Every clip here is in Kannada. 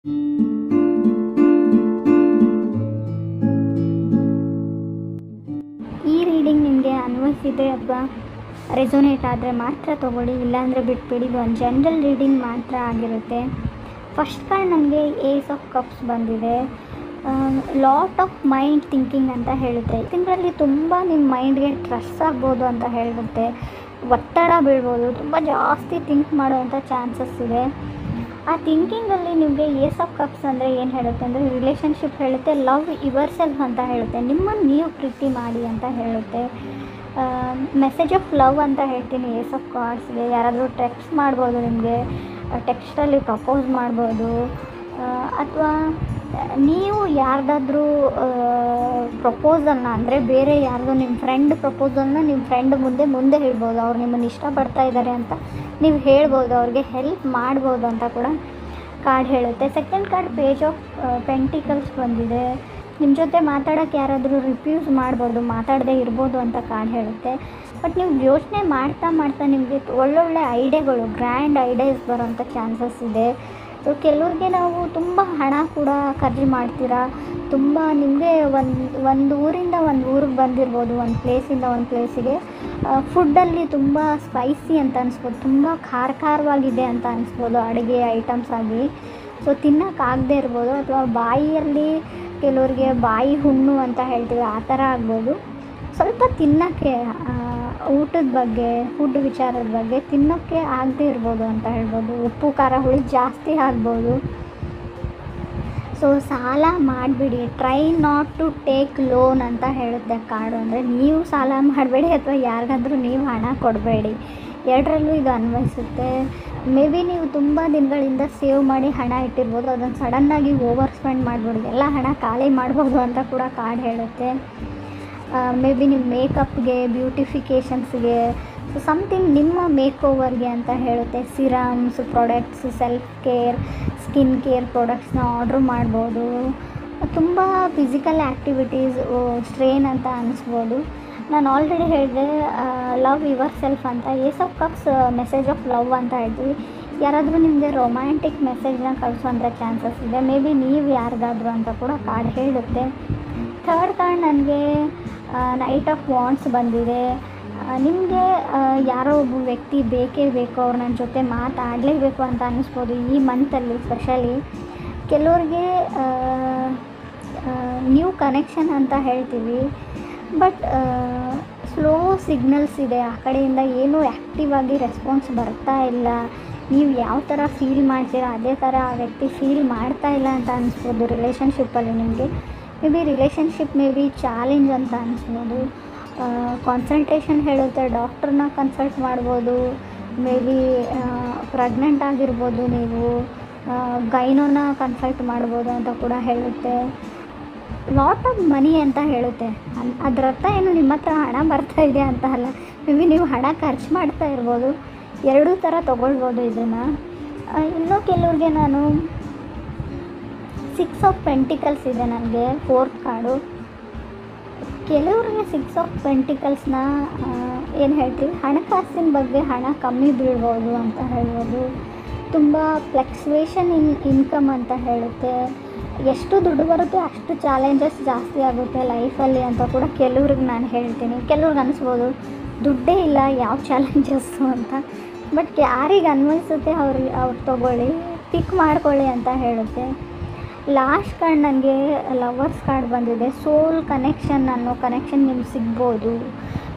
ಈ ರೀಡಿಂಗ್ ನಿಮಗೆ ಅನ್ವಯಿಸಿದೆ ಅಥವಾ ರೆಸೊನೇಟ್ ಆದರೆ ಮಾತ್ರ ತೊಗೊಳ್ಳಿ, ಇಲ್ಲಾಂದರೆ ಬಿಟ್ಬಿಡಿ. ಇದು ಒಂದು ಜನರಲ್ ರೀಡಿಂಗ್ ಮಾತ್ರ ಆಗಿರುತ್ತೆ. ಫಸ್ಟ್ ಕಾರ್ಡ್ ನನಗೆ ಏಸ್ ಆಫ್ ಕಪ್ಸ್ ಬಂದಿದೆ. ಲಾಟ್ ಆಫ್ ಮೈಂಡ್ ಥಿಂಕಿಂಗ್ ಅಂತ ಹೇಳುತ್ತೆ. ತಿಂಗಳಲ್ಲಿ ತುಂಬ ನಿಮ್ಮ ಮೈಂಡ್ಗೆ ಸ್ಟ್ರೆಸ್ ಆಗ್ಬೋದು ಅಂತ ಹೇಳುತ್ತೆ. ಒತ್ತಡ ಬೀಳ್ಬೋದು, ತುಂಬ ಜಾಸ್ತಿ ಥಿಂಕ್ ಮಾಡೋವಂಥ ಚಾನ್ಸಸ್ ಇದೆ. ಆ ಥಿಂಕಿಂಗಲ್ಲಿ ನಿಮಗೆ ಏಸ್ ಆಫ್ ಕಪ್ಸ್ ಅಂದರೆ ಏನು ಹೇಳುತ್ತೆ ಅಂದರೆ ರಿಲೇಷನ್ಶಿಪ್ ಹೇಳುತ್ತೆ, ಲವ್ ಯುವರ್ ಸೆಲ್ಫ್ ಅಂತ ಹೇಳುತ್ತೆ, ನಿಮ್ಮನ್ನು ನೀವು ಪ್ರೀತಿ ಮಾಡಿ ಅಂತ ಹೇಳುತ್ತೆ. ಮೆಸೇಜ್ ಆಫ್ ಲವ್ ಅಂತ ಹೇಳ್ತೀನಿ ಏಸ್ ಆಫ್ ಕಾರ್ಡ್ಸ್ಗೆ. ಯಾರಾದರೂ ಟೆಕ್ಸ್ಟ್ ಮಾಡ್ಬೋದು, ನಿಮಗೆ ಟೆಕ್ಸ್ಟಲ್ಲಿ ಪ್ರಪೋಸ್ ಮಾಡ್ಬೋದು, ಅಥವಾ ನೀವು ಯಾರ್ದಾದ್ರೂ ಪ್ರಪೋಸಲ್ನ ಅಂದರೆ ಬೇರೆ ಯಾರ್ದು ನಿಮ್ಮ ಫ್ರೆಂಡ್ ಪ್ರಪೋಸಲ್ನ ನಿಮ್ಮ ಫ್ರೆಂಡ್ ಮುಂದೆ ಹೇಳ್ಬೋದು. ಅವ್ರು ನಿಮ್ಮನ್ನು ಇಷ್ಟಪಡ್ತಾ ಇದ್ದಾರೆ ಅಂತ ನೀವು ಹೇಳ್ಬೋದು, ಅವ್ರಿಗೆ ಹೆಲ್ಪ್ ಮಾಡ್ಬೋದು ಅಂತ ಕೂಡ ಕಾರ್ಡ್ ಹೇಳುತ್ತೆ. Second card page of pentacles ಬಂದಿದೆ. ನಿಮ್ಮ ಜೊತೆ ಮಾತಾಡೋಕ್ಕೆ ಯಾರಾದರೂ ರಿಫ್ಯೂಸ್ ಮಾಡ್ಬೋದು, ಮಾತಾಡದೇ ಇರ್ಬೋದು ಅಂತ ಕಾರ್ಡ್ ಹೇಳುತ್ತೆ. ಬಟ್ ನೀವು ಯೋಚನೆ ಮಾಡ್ತಾ ನಿಮಗೆ ಒಳ್ಳೊಳ್ಳೆ ಐಡಿಯಾಗಳು, ಗ್ರ್ಯಾಂಡ್ ಐಡಿಯಾಸ್ ಬರೋಂಥ ಚಾನ್ಸಸ್ ಇದೆ. ಸೊ ಕೆಲವ್ರಿಗೆ ನಾವು ತುಂಬ ಹಣ ಕೂಡ ಖರ್ಚು ಮಾಡ್ತೀರಾ. ತುಂಬ ನಿಮಗೆ ಒಂದು ಊರಿಂದ ಒಂದು ಊರಿಗೆ ಬಂದಿರ್ಬೋದು, ಒಂದು ಪ್ಲೇಸಿಂದ ಒಂದು ಪ್ಲೇಸಿಗೆ. ಫುಡ್ಡಲ್ಲಿ ತುಂಬ ಸ್ಪೈಸಿ ಅಂತ ಅನಿಸ್ಬೋದು, ತುಂಬ ಖಾರವಾಗಿದೆ ಅಂತ ಅನಿಸ್ಬೋದು ಅಡುಗೆ ಐಟಮ್ಸ್ ಆಗಿ. ಸೊ ತಿನ್ನೋಕ್ಕಾಗದೇ ಇರ್ಬೋದು, ಅಥವಾ ಬಾಯಿಯಲ್ಲಿ ಕೆಲವ್ರಿಗೆ ಬಾಯಿ ಹುಣ್ಣು ಅಂತ ಹೇಳ್ತೀವಿ, ಆ ಥರ ಆಗ್ಬೋದು. ಸ್ವಲ್ಪ ತಿನ್ನೋಕ್ಕೆ ಊಟದ ಬಗ್ಗೆ, ಫುಡ್ ವಿಚಾರದ ಬಗ್ಗೆ ತಿನ್ನೋಕ್ಕೆ ಆಗದೇ ಇರ್ಬೋದು ಅಂತ ಹೇಳ್ಬೋದು. ಉಪ್ಪು ಖಾರ ಹುಳಿ ಜಾಸ್ತಿ ಆಗ್ಬೋದು. ಸೊ ಸಾಲ ಮಾಡಿಬಿಡಿ, try not to take loan ಅಂತ ಹೇಳುತ್ತೆ ಕಾರ್ಡು. ಅಂದರೆ ನೀವು ಸಾಲ ಮಾಡಬೇಡಿ ಅಥವಾ ಯಾರಿಗಾದ್ರೂ ನೀವು ಹಣ ಕೊಡಬೇಡಿ, ಎರಡರಲ್ಲೂ ಇದು ಅನ್ವಯಿಸುತ್ತೆ. ಮೇ ಬಿ ನೀವು ತುಂಬ ದಿನಗಳಿಂದ ಸೇವ್ ಮಾಡಿ ಹಣ ಇಟ್ಟಿರ್ಬೋದು, ಅದನ್ನು ಸಡನ್ನಾಗಿ ಓವರ್ ಸ್ಪೆಂಡ್ ಮಾಡಿಬಿಡಿ, ಎಲ್ಲ ಹಣ ಖಾಲಿ ಮಾಡ್ಬೋದು ಅಂತ ಕೂಡ ಕಾರ್ಡ್ ಹೇಳುತ್ತೆ. ಮೇ ಬಿ ನಿಮ್ಮ ಮೇಕಪ್ಗೆ, ಬ್ಯೂಟಿಫಿಕೇಷನ್ಸ್ಗೆ, ಸೊ ಸಮಥಿಂಗ್ ನಿಮ್ಮ ಮೇಕ್ ಓವರ್ಗೆ ಅಂತ ಹೇಳುತ್ತೆ. Serums, products, self care, skin care ಪ್ರಾಡಕ್ಟ್ಸ್ನ ಆರ್ಡ್ರ್ ಮಾಡ್ಬೋದು. ತುಂಬ ಫಿಸಿಕಲ್ ಆ್ಯಕ್ಟಿವಿಟೀಸ್ ಸ್ಟ್ರೇನ್ ಅಂತ ಅನ್ನಿಸ್ಬೋದು. ನಾನು ಆಲ್ರೆಡಿ ಹೇಳಿದೆ ಲವ್ ಯುವರ್ ಸೆಲ್ಫ್ ಅಂತ. Ace of cups message of love ಅಂತ ಹೇಳ್ತೀವಿ. ಯಾರಾದರೂ ನಿಮಗೆ ರೊಮ್ಯಾಂಟಿಕ್ ಮೆಸೇಜ್ನ ಕಳಿಸೋಂಥ ಚಾನ್ಸಸ್ ಇದೆ, ಮೇ ಬಿ ನೀವು ಯಾರಿಗಾದ್ರು ಅಂತ ಕೂಡ ಕಾರ್ಡ್ ಹೇಳುತ್ತೆ. ಥರ್ಡ್ ಕಾರ್ಡ್ ನನಗೆ ನೈಟ್ ಆಫ್ ವಾಂಡ್ಸ್ ಬಂದಿದೆ. ನಿಮಗೆ ಯಾರೋ ಒಬ್ಬ ವ್ಯಕ್ತಿ ಬೇಕೇ ಬೇಕು, ಅವ್ರು ನನ್ನ ಜೊತೆ ಮಾತಾಡಲೇಬೇಕು ಅಂತ ಅನ್ನಿಸ್ಬೋದು ಈ ಮಂತಲ್ಲಿ. ಸ್ಪೆಷಲಿ ಕೆಲವ್ರಿಗೆ ನ್ಯೂ ಕನೆಕ್ಷನ್ ಅಂತ ಹೇಳ್ತೀವಿ, ಬಟ್ ಸ್ಲೋ ಸಿಗ್ನಲ್ಸ್ ಇದೆ, ಆ ಕಡೆಯಿಂದ ಏನೂ ಆ್ಯಕ್ಟಿವ್ ಆಗಿ ರೆಸ್ಪಾನ್ಸ್ ಬರ್ತಾ ಇಲ್ಲ. ನೀವು ಯಾವ ಥರ ಫೀಲ್ ಮಾಡ್ತೀರಾ ಅದೇ ಥರ ಆ ವ್ಯಕ್ತಿ ಫೀಲ್ ಮಾಡ್ತಾ ಇಲ್ಲ ಅಂತ ಅನ್ನಿಸ್ಬೋದು. ರಿಲೇಷನ್ಶಿಪ್ಪಲ್ಲಿ ನಿಮಗೆ may be relationship may be challenge ಅಂತ ಅನ್ನಿಸ್ಬೋದು. ಕಾನ್ಸಂಟ್ರೇಷನ್ ಹೇಳುತ್ತೆ, ಡಾಕ್ಟ್ರನ್ನ ಕನ್ಸಲ್ಟ್ ಮಾಡ್ಬೋದು. ಮೇ ಬಿ ಪ್ರೆಗ್ನೆಂಟ್ ಆಗಿರ್ಬೋದು, ನೀವು ಗೈನೋನ ಕನ್ಸಲ್ಟ್ ಮಾಡ್ಬೋದು ಅಂತ ಕೂಡ ಹೇಳುತ್ತೆ. ಲಾಟ್ ಆಫ್ ಮನಿ ಅಂತ ಹೇಳುತ್ತೆ. ಅದರ ಅರ್ಥ ಏನು ನಿಮ್ಮ ಹತ್ರ ಹಣ ಬರ್ತಾ ಇದೆ ಅಂತ ಅಲ್ಲ, ಮೇ ಬಿ ನೀವು ಹಣ ಖರ್ಚು ಮಾಡ್ತಾ ಇರ್ಬೋದು. ಎರಡೂ ಥರ ತೊಗೊಳ್ಬೋದು ಇದನ್ನು. ಇನ್ನೂ ಕೆಲವ್ರಿಗೆ ನಾನು ಸಿಕ್ಸ್ ಆಫ್ ಪೆಂಟಿಕಲ್ಸ್ ಇದೆ ನನಗೆ ಫೋರ್ತ್ ಕಾರ್ಡು. ಕೆಲವ್ರಿಗೆ ಸಿಕ್ಸ್ ಆಫ್ ಪೆಂಟಿಕಲ್ಸ್ನ ಏನು ಹೇಳ್ತೀವಿ, ಹಣಕಾಸಿನ ಬಗ್ಗೆ ಹಣ ಕಮ್ಮಿ ಬೀಳ್ಬೋದು ಅಂತ ಹೇಳ್ಬೋದು. ತುಂಬ ಫ್ಲಕ್ಚುವೇಷನ್ ಇನ್ಕಮ್ ಅಂತ ಹೇಳುತ್ತೆ. ಎಷ್ಟು ದುಡ್ಡು ಬರುತ್ತೆ ಅಷ್ಟು ಚಾಲೆಂಜಸ್ ಜಾಸ್ತಿ ಆಗುತ್ತೆ ಲೈಫಲ್ಲಿ ಅಂತ ಕೂಡ ಕೆಲವ್ರಿಗೆ ನಾನು ಹೇಳ್ತೀನಿ. ಕೆಲವ್ರಿಗೆ ಅನಿಸ್ಬೋದು ದುಡ್ಡೇ ಇಲ್ಲ ಯಾವ ಚಾಲೆಂಜಸ್ಸು ಅಂತ, ಬಟ್ ಯಾರಿಗೆ ಅನ್ವಯಿಸುತ್ತೆ ಅವ್ರು ತೊಗೊಳ್ಳಿ, ಪಿಕ್ ಮಾಡ್ಕೊಳ್ಳಿ ಅಂತ ಹೇಳುತ್ತೆ. ಲಾಸ್ಟ್ ಕಾರ್ಡ್ ನನಗೆ ಲವರ್ಸ್ ಕಾರ್ಡ್ ಬಂದಿದೆ. ಸೋಲ್ ಕನೆಕ್ಷನ್ ಅನ್ನೋ ಕನೆಕ್ಷನ್ ನಿಮ್ಗೆ ಸಿಗ್ಬೋದು.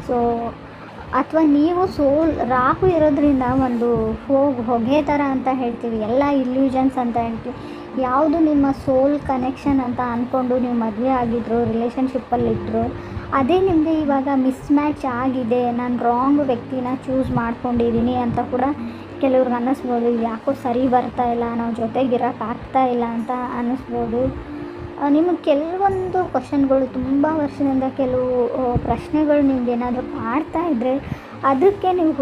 ಸೊ ಅಥವಾ ನೀವು ಸೋಲ್ ರಾಹು ಇರೋದ್ರಿಂದ ಒಂದು ಹೊಗೆ ಥರ ಅಂತ ಹೇಳ್ತೀವಿ, ಎಲ್ಲ ಇಲ್ಯೂಷನ್ಸ್ ಅಂತ ಹೇಳ್ತೀವಿ. ಯಾವುದು ನಿಮ್ಮ ಸೋಲ್ ಕನೆಕ್ಷನ್ ಅಂತ ಅಂದ್ಕೊಂಡು ನೀವು ಮದುವೆ ಆಗಿದ್ರು, ರಿಲೇಷನ್ಶಿಪ್ಪಲ್ಲಿದ್ದರು, ಅದೇ ನಿಮಗೆ ಇವಾಗ ಮಿಸ್ ಮ್ಯಾಚ್ ಆಗಿದೆ, ನಾನು ರಾಂಗ್ ವ್ಯಕ್ತಿನ ಚೂಸ್ ಮಾಡ್ಕೊಂಡಿದ್ದೀನಿ ಅಂತ ಕೂಡ ಕೆಲವ್ರಿಗೆ ಅನ್ನಿಸ್ಬೋದು. ಯಾಕೋ ಸರಿ ಬರ್ತಾ ಇಲ್ಲ, ನಾವು ಜೊತೆಗಿರೋಕ್ಕಾಗ್ತಾ ಇಲ್ಲ ಅಂತ ಅನ್ನಿಸ್ಬೋದು. ನಿಮಗೆ ಕೆಲವೊಂದು ಕ್ವಶನ್ಗಳು ತುಂಬ ವರ್ಷದಿಂದ ಕೆಲವು ಪ್ರಶ್ನೆಗಳು ನಿಮ್ಗೆ ಏನಾದರೂ ಕಾಡ್ತಾ ಇದ್ದರೆ ಅದಕ್ಕೆ ನೀವು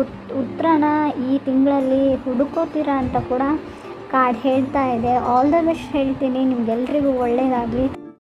ಉತ್ತರನ ಈ ತಿಂಗಳಲ್ಲಿ ಹುಡುಕೋತೀರಾ ಅಂತ ಕೂಡ ಕಾರ್ಡ್ ಹೇಳ್ತಾ ಇದೆ. ಆಲ್ ದ ಬೆಸ್ಟ್ ಹೇಳ್ತೀನಿ. ನಿಮಗೆಲ್ರಿಗೂ ಒಳ್ಳೆಯದಾಗಲಿ.